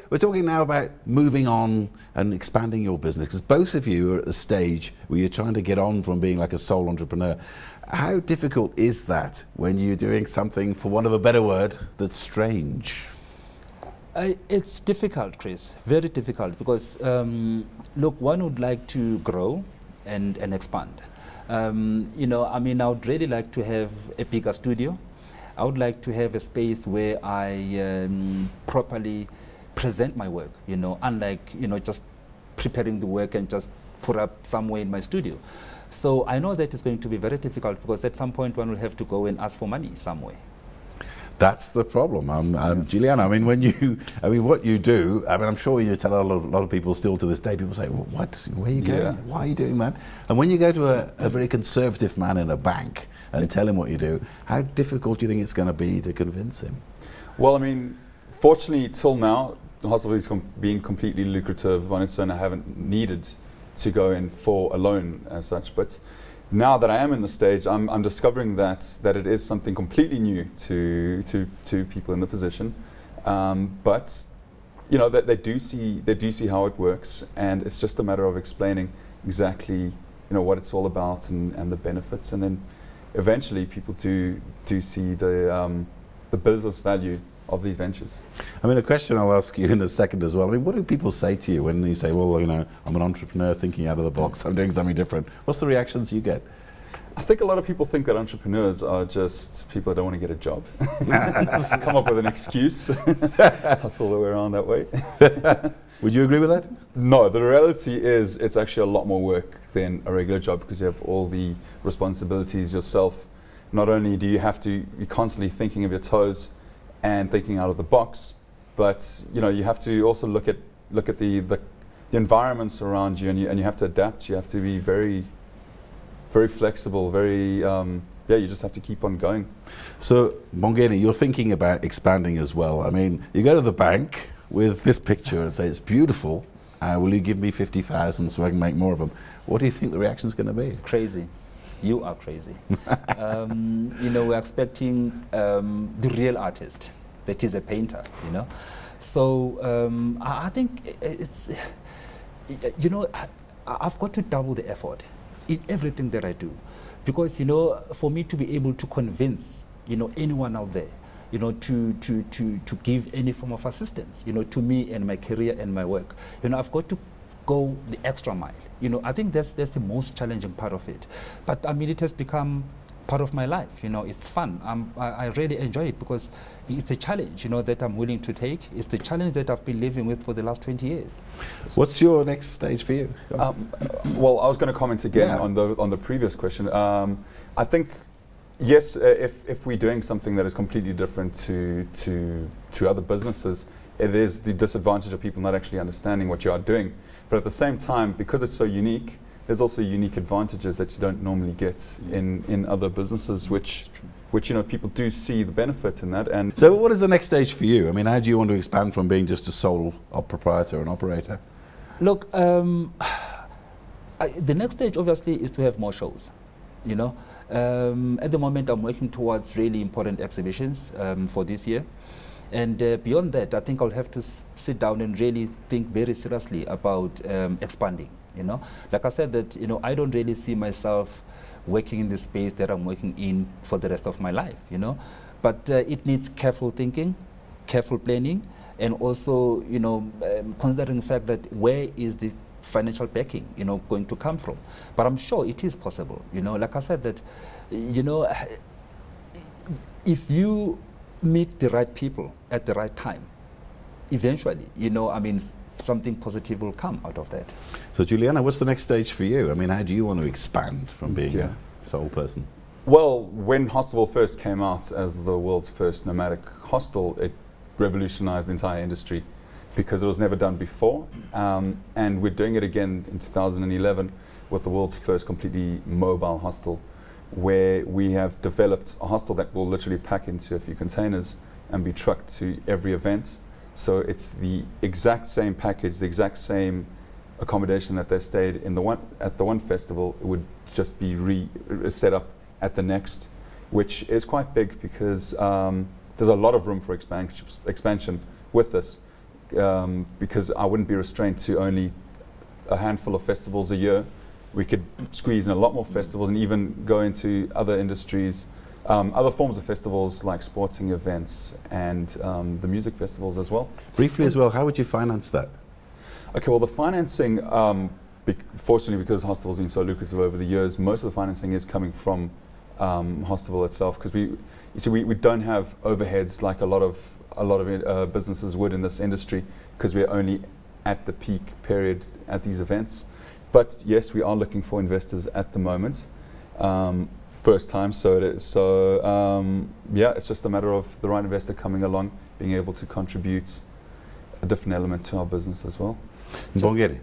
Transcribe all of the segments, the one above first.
we're talking now about moving on and expanding your business, because both of you are at the stage where you're trying to get on from being like a sole entrepreneur. How difficult is that when you're doing something, for want of a better word, that's strange? It's difficult, Chris, very difficult, because look, one would like to grow and expand. You know, I mean, I would really like to have a bigger studio. I would like to have a space where I properly present my work, you know, unlike, you know, just preparing the work and just put up somewhere in my studio. So I know that it's going to be very difficult, because at some point one will have to go and ask for money somewhere. That's the problem. Giuliano, I mean, what you do, I mean, I'm sure you tell a lot of people still to this day, people say, well, what, where are you going? Why are you doing that? And when you go to a very conservative man in a bank and tell him what you do, how difficult do you think it's going to be to convince him? Well, I mean, fortunately, till now, the Hostival is being completely lucrative on its own. I haven't needed to go in for a loan as such, but now that I am in the stage, I'm discovering that it is something completely new to people in the position, but you know that they do see how it works, and it's just a matter of explaining exactly, you know, what it's all about and the benefits, and then eventually people do see the business value of these ventures. I mean, a question I'll ask you in a second as well. I mean, what do people say to you when you say, well, you know, I'm an entrepreneur thinking out of the box, I'm doing something different? What's the reactions you get? I think a lot of people think that entrepreneurs are just people that don't want to get a job. Come up with an excuse, hustle their way around that way. Would you agree with that? No, the reality is it's actually a lot more work than a regular job, because you have all the responsibilities yourself. Not only do you have to be constantly thinking of your toes and thinking out of the box, but you know, you have to also look at the environments around you, and you have to adapt. You have to be very flexible, you just have to keep on going. So, Mbongeni, you're thinking about expanding as well. I mean, you go to the bank with this picture and say, it's beautiful, will you give me 50,000 so I can make more of them? What do you think the reaction is going to be? Crazy. You are crazy. You know, we're expecting the real artist, that is a painter, you know. So I think it's, you know, I've got to double the effort in everything that I do, because, you know, for me to be able to convince, you know, anyone out there, you know, to give any form of assistance, you know, to me and my career and my work, you know, I've got to go the extra mile. You know, I think that's the most challenging part of it. But I mean, it has become part of my life. You know, it's fun. I really enjoy it, because it's a challenge, you know, that I'm willing to take. It's the challenge that I've been living with for the last 20 years. What's your next stage for you? Well, I was going to comment again on the previous question. I think, yes, if we're doing something that is completely different to other businesses, it is the disadvantage of people not actually understanding what you are doing. But at the same time, because it's so unique, there's also unique advantages that you don't normally get in other businesses, which you know, people do see the benefits in that. And so, what is the next stage for you? I mean, how do you want to expand from being just a sole proprietor and operator? Look, the next stage obviously is to have more shows. You know, at the moment I'm working towards really important exhibitions for this year. And beyond that, I think I'll have to sit down and really think very seriously about expanding, you know. Like I said, that, you know, I don't really see myself working in the space that I'm working in for the rest of my life, you know. But it needs careful thinking, careful planning, and also, you know, considering the fact that where is the financial backing, you know, going to come from. But I'm sure it is possible, you know. Like I said, that, you know, if you meet the right people at the right time, eventually, you know, I mean, something positive will come out of that. So, Giuliano, what's the next stage for you? I mean, how do you want to expand from being a sole person? Well, when Hostival first came out as the world's first nomadic hostel, it revolutionized the entire industry, because it was never done before. And we're doing it again in 2011 with the world's first completely mobile hostel, where we have developed a hostel that will literally pack into a few containers and be trucked to every event. So it's the exact same package, the exact same accommodation that they stayed in at the one festival. It would just be set up at the next, which is quite big, because there's a lot of room for expansion with this. because I wouldn't be restrained to only a handful of festivals a year. We could squeeze in a lot more festivals and even go into other industries, other forms of festivals like sporting events and the music festivals as well. Briefly as well, how would you finance that? Okay, well the financing, fortunately because Hostival's been so lucrative over the years, most of the financing is coming from Hostival itself, because we don't have overheads like a lot of businesses would in this industry, because we're only at the peak period at these events. But yes, we are looking for investors at the moment, first time. Yeah, it's just a matter of the right investor coming along, being able to contribute a different element to our business as well.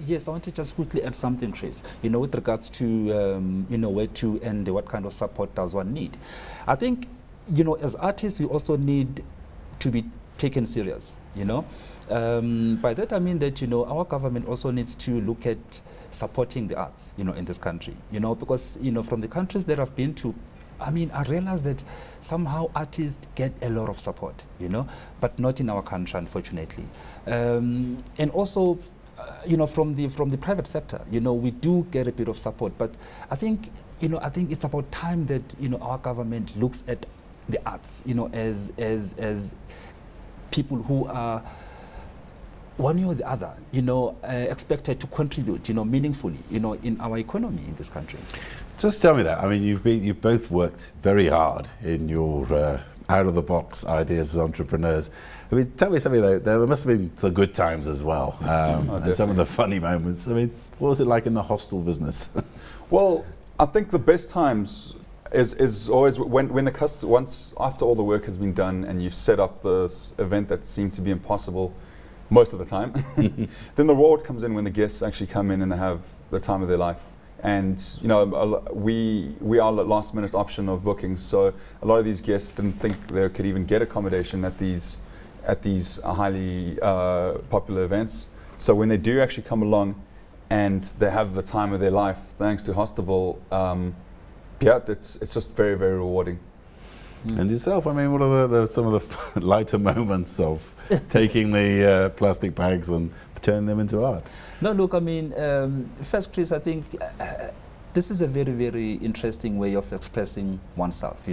Yes, I want to just quickly add something, Chris. With regards to where to and what kind of support does one need. I think as artists we also need to be taken serious. By that I mean that our government also needs to look at supporting the arts in this country, because from the countries that I've been to, I realize that somehow artists get a lot of support, but not in our country, unfortunately. And also from the private sector, we do get a bit of support, but I think it's about time that our government looks at the arts as people who are one way or the other, expected to contribute, meaningfully, in our economy in this country. Just tell me that. You've both worked very hard in your out-of-the-box ideas as entrepreneurs. Tell me something though. There must have been the good times as well, and some of the funny moments. What was it like in the hostel business? Well, I think the best times is always when the customer, once after all the work has been done and you've set up this event that seemed to be impossible most of the time, then the reward comes in when the guests actually come in and they have the time of their life. And we are the last minute option of bookings, so a lot of these guests didn't think they could even get accommodation at these highly popular events. So when they do actually come along and they have the time of their life thanks to Hostival, yeah, it's just very, very rewarding. And yourself, what are some of the lighter moments of taking the plastic bags and turning them into art? No, look, first, Chris, I think this is a very, very interesting way of expressing oneself,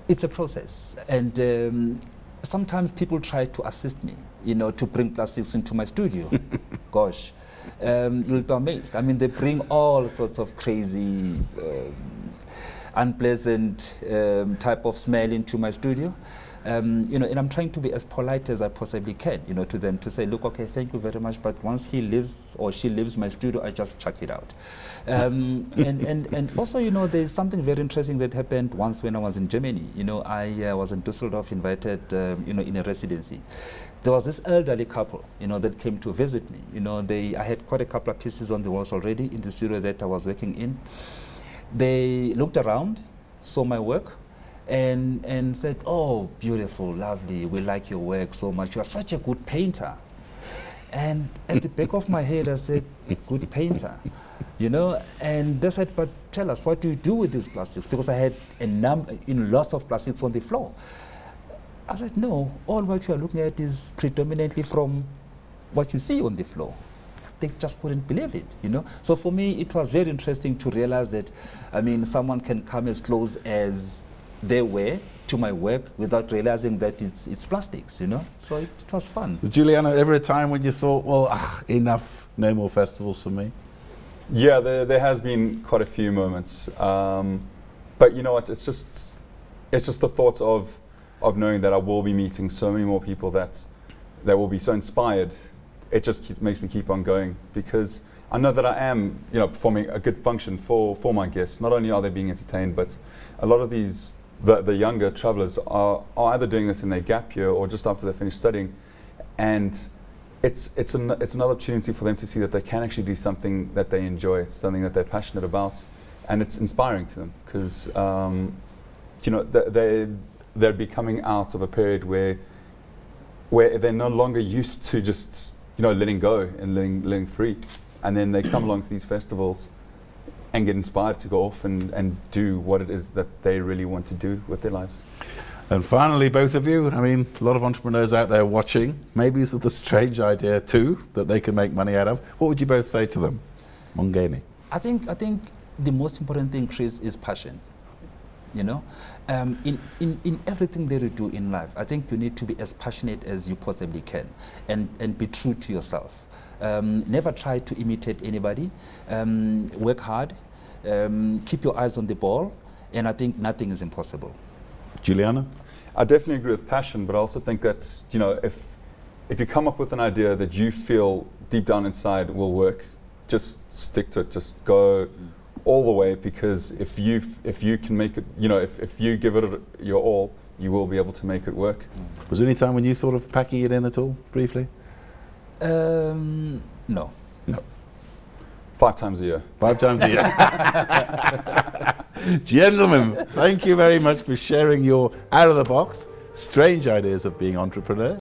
It's a process, and sometimes people try to assist me, to bring plastics into my studio. Gosh, you'll be amazed. They bring all sorts of crazy, unpleasant type of smell into my studio. And I'm trying to be as polite as I possibly can, to them, to say, look, okay, thank you very much, but once he lives or she leaves my studio, I just chuck it out. And also, there's something very interesting that happened once when I was in Germany. I was in Düsseldorf, invited, in a residency. There was this elderly couple, that came to visit me. I had quite a couple of pieces on the walls already in the studio that I was working in. They looked around, saw my work, and said, oh, beautiful, lovely, we like your work so much, you are such a good painter. And at the back of my head I said, good painter, and they said, but tell us, what do you do with these plastics? Because I had lots of plastics on the floor. I said, no, all what you are looking at is predominantly from what you see on the floor. They just couldn't believe it, So for me, it was very interesting to realize that, someone can come as close as they were to my work without realizing that it's plastics, So it was fun. Giuliano, ever a time when you thought, well, enough, no more festivals for me? Yeah, there has been quite a few moments. But you know what, it's just the thought of knowing that I will be meeting so many more people that will be so inspired. It just makes me keep on going, because I know that I am, performing a good function for my guests. Not only are they being entertained, but a lot of these the younger travelers are either doing this in their gap year or just after they finish studying, and it's another opportunity for them to see that they can actually do something that they enjoy, something that they're passionate about, and it's inspiring to them, because they're be coming out of a period where they're no longer used to just letting go and letting free, and then they come along to these festivals and get inspired to go off and do what it is that they really want to do with their lives. And finally, both of you, I mean, a lot of entrepreneurs out there watching, maybe it's the strange idea too, that they can make money out of. What would you both say to them? Mbongeni. I think the most important thing, Chris, is passion. You know, in everything that you do in life, I think you need to be as passionate as you possibly can, and be true to yourself. Never try to imitate anybody. Work hard. Keep your eyes on the ball, and I think nothing is impossible. Giuliano? I definitely agree with passion, but I also think that, you know, if you come up with an idea that you feel deep down inside will work, just stick to it. Just go all the way, because if you can make it, you know, if you give it your all, you will be able to make it work. Was there any time when you thought of packing it in at all, briefly? No. No. 5 times a year. 5 times a year. Gentlemen, thank you very much for sharing your out-of-the-box, strange ideas of being entrepreneurs.